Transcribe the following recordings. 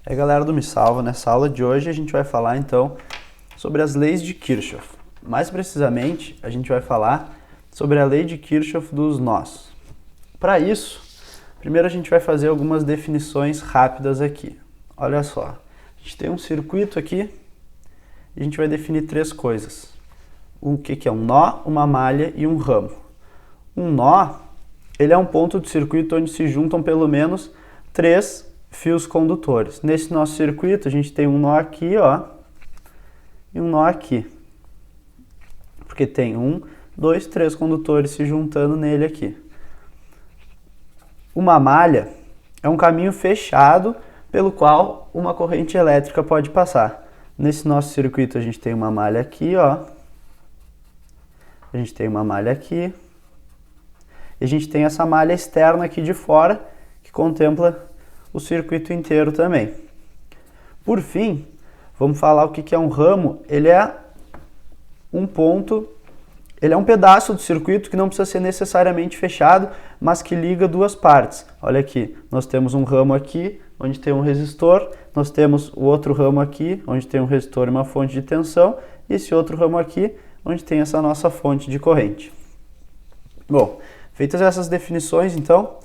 E aí, galera do Me Salva, nessa aula de hoje a gente vai falar então sobre as leis de Kirchhoff. Mais precisamente, a gente vai falar sobre a lei de Kirchhoff dos nós. Para isso, primeiro a gente vai fazer algumas definições rápidas aqui. Olha só, a gente tem um circuito aqui e a gente vai definir três coisas. O que é um nó, uma malha e um ramo. Um nó, ele é um ponto do circuito onde se juntam pelo menos três fios condutores. Nesse nosso circuito a gente tem um nó aqui, ó, e um nó aqui. Porque tem 1, 2, 3 condutores se juntando nele aqui. Uma malha é um caminho fechado pelo qual uma corrente elétrica pode passar. Nesse nosso circuito a gente tem uma malha aqui, ó. A gente tem uma malha aqui. E a gente tem essa malha externa aqui de fora que contempla o circuito inteiro também. Por fim, vamos falar o que é um ramo. Ele é um ponto, ele é um pedaço do circuito que não precisa ser necessariamente fechado, mas que liga duas partes. Olha aqui, nós temos um ramo aqui, onde tem um resistor, nós temos o outro ramo aqui, onde tem um resistor e uma fonte de tensão, e esse outro ramo aqui, onde tem essa nossa fonte de corrente. Bom, feitas essas definições, então,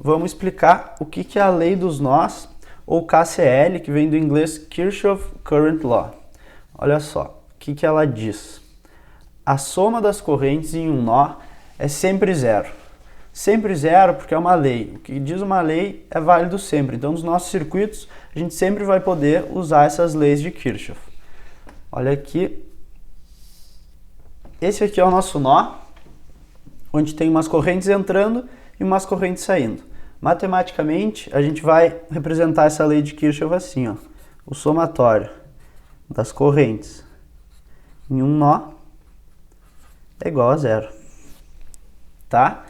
vamos explicar o que é a lei dos nós, ou KCL, que vem do inglês Kirchhoff Current Law. Olha só, o que ela diz? A soma das correntes em um nó é sempre zero. Sempre zero porque é uma lei. O que diz uma lei é válido sempre. Então, nos nossos circuitos, a gente sempre vai poder usar essas leis de Kirchhoff. Olha aqui. Esse aqui é o nosso nó, onde tem umas correntes entrando e umas correntes saindo. Matematicamente, a gente vai representar essa lei de Kirchhoff assim, ó. O somatório das correntes em um nó é igual a zero. Tá?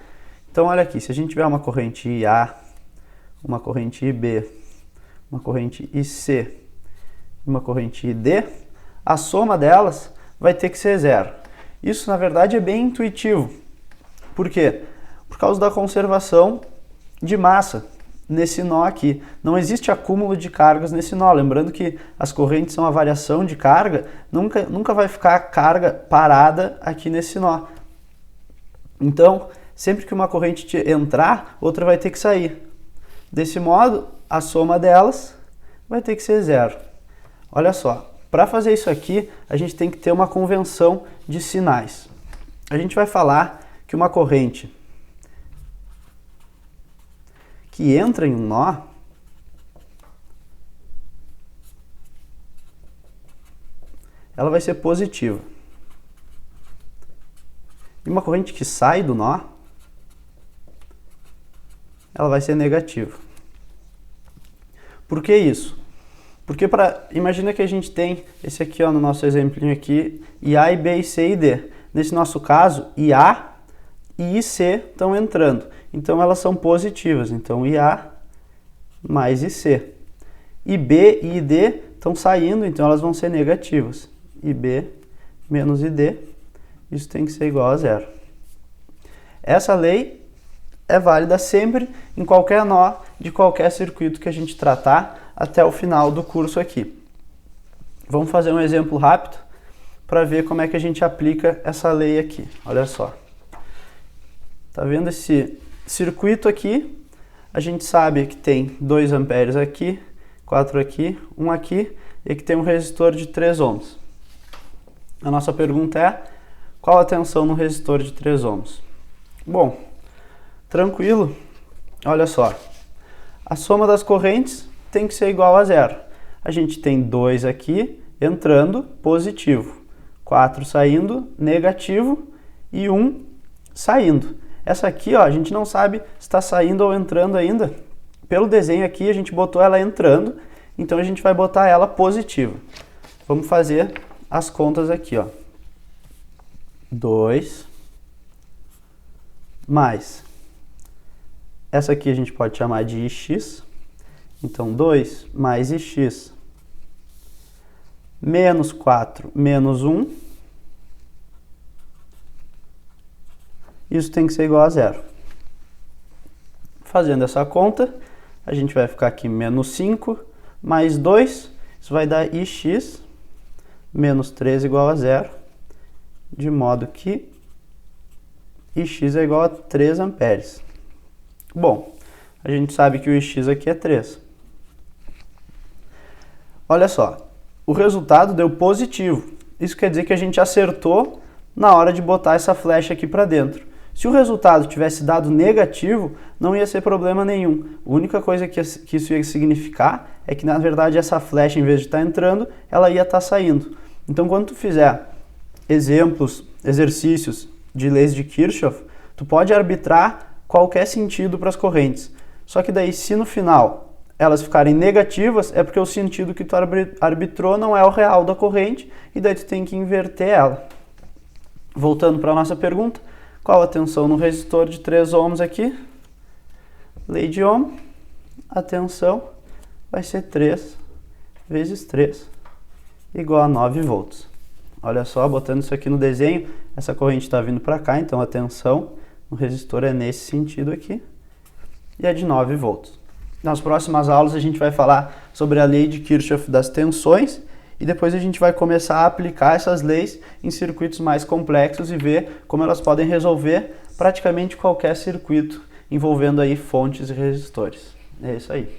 Então, olha aqui, se a gente tiver uma corrente IA, uma corrente IB, uma corrente IC e uma corrente ID, a soma delas vai ter que ser zero. Isso, na verdade, é bem intuitivo. Por quê? Por causa da conservação de massa nesse nó aqui. Não existe acúmulo de cargas nesse nó. Lembrando que as correntes são a variação de carga, nunca vai ficar carga parada aqui nesse nó. Então, sempre que uma corrente entrar, outra vai ter que sair. Desse modo, a soma delas vai ter que ser zero. Olha só, para fazer isso aqui, a gente tem que ter uma convenção de sinais. A gente vai falar que uma corrente que entra em um nó ela vai ser positiva. E uma corrente que sai do nó ela vai ser negativa. Por que isso? Porque imagina que a gente tem esse aqui, ó, no nosso exemplinho aqui, IA, IB, C e D. Nesse nosso caso, IA e IC estão entrando. Então, elas são positivas. Então, IA mais IC. IB e ID estão saindo, então elas vão ser negativas. IB menos ID, isso tem que ser igual a zero. Essa lei é válida sempre em qualquer nó de qualquer circuito que a gente tratar até o final do curso aqui. Vamos fazer um exemplo rápido para ver como é que a gente aplica essa lei aqui. Olha só. Tá vendo esse circuito aqui? A gente sabe que tem 2 amperes aqui, 4 aqui, 1 aqui, e que tem um resistor de 3 ohms. A nossa pergunta é, qual a tensão no resistor de 3 ohms? Bom, tranquilo, olha só. A soma das correntes tem que ser igual a zero. A gente tem 2 aqui entrando, positivo, 4 saindo, negativo, e 1 saindo. Essa aqui, ó, a gente não sabe se está saindo ou entrando ainda. Pelo desenho aqui, a gente botou ela entrando, então a gente vai botar ela positiva. Vamos fazer as contas aqui, ó. 2 mais. Essa aqui a gente pode chamar de Ix. Então, 2 mais Ix menos 4 menos 1. Isso tem que ser igual a zero. Fazendo essa conta, a gente vai ficar aqui menos 5 mais 2, isso vai dar Ix menos 3 igual a 0, de modo que Ix é igual a 3 amperes. Bom, a gente sabe que o Ix aqui é 3. Olha só, o resultado deu positivo. Isso quer dizer que a gente acertou na hora de botar essa flecha aqui para dentro. Se o resultado tivesse dado negativo, não ia ser problema nenhum. A única coisa que isso ia significar é que, na verdade, essa flecha, em vez de estar entrando, ela ia estar saindo. Então, quando tu fizer exercícios de leis de Kirchhoff, tu pode arbitrar qualquer sentido para as correntes. Só que daí, se no final elas ficarem negativas, é porque o sentido que tu arbitrou não é o real da corrente, e daí tu tem que inverter ela. Voltando para a nossa pergunta, qual a tensão no resistor de 3 ohms aqui? Lei de Ohm, a tensão vai ser 3 vezes 3, igual a 9 volts. Olha só, botando isso aqui no desenho, essa corrente está vindo para cá, então a tensão no resistor é nesse sentido aqui, e é de 9 volts. Nas próximas aulas a gente vai falar sobre a lei de Kirchhoff das tensões, e depois a gente vai começar a aplicar essas leis em circuitos mais complexos e ver como elas podem resolver praticamente qualquer circuito envolvendo aí fontes e resistores. É isso aí.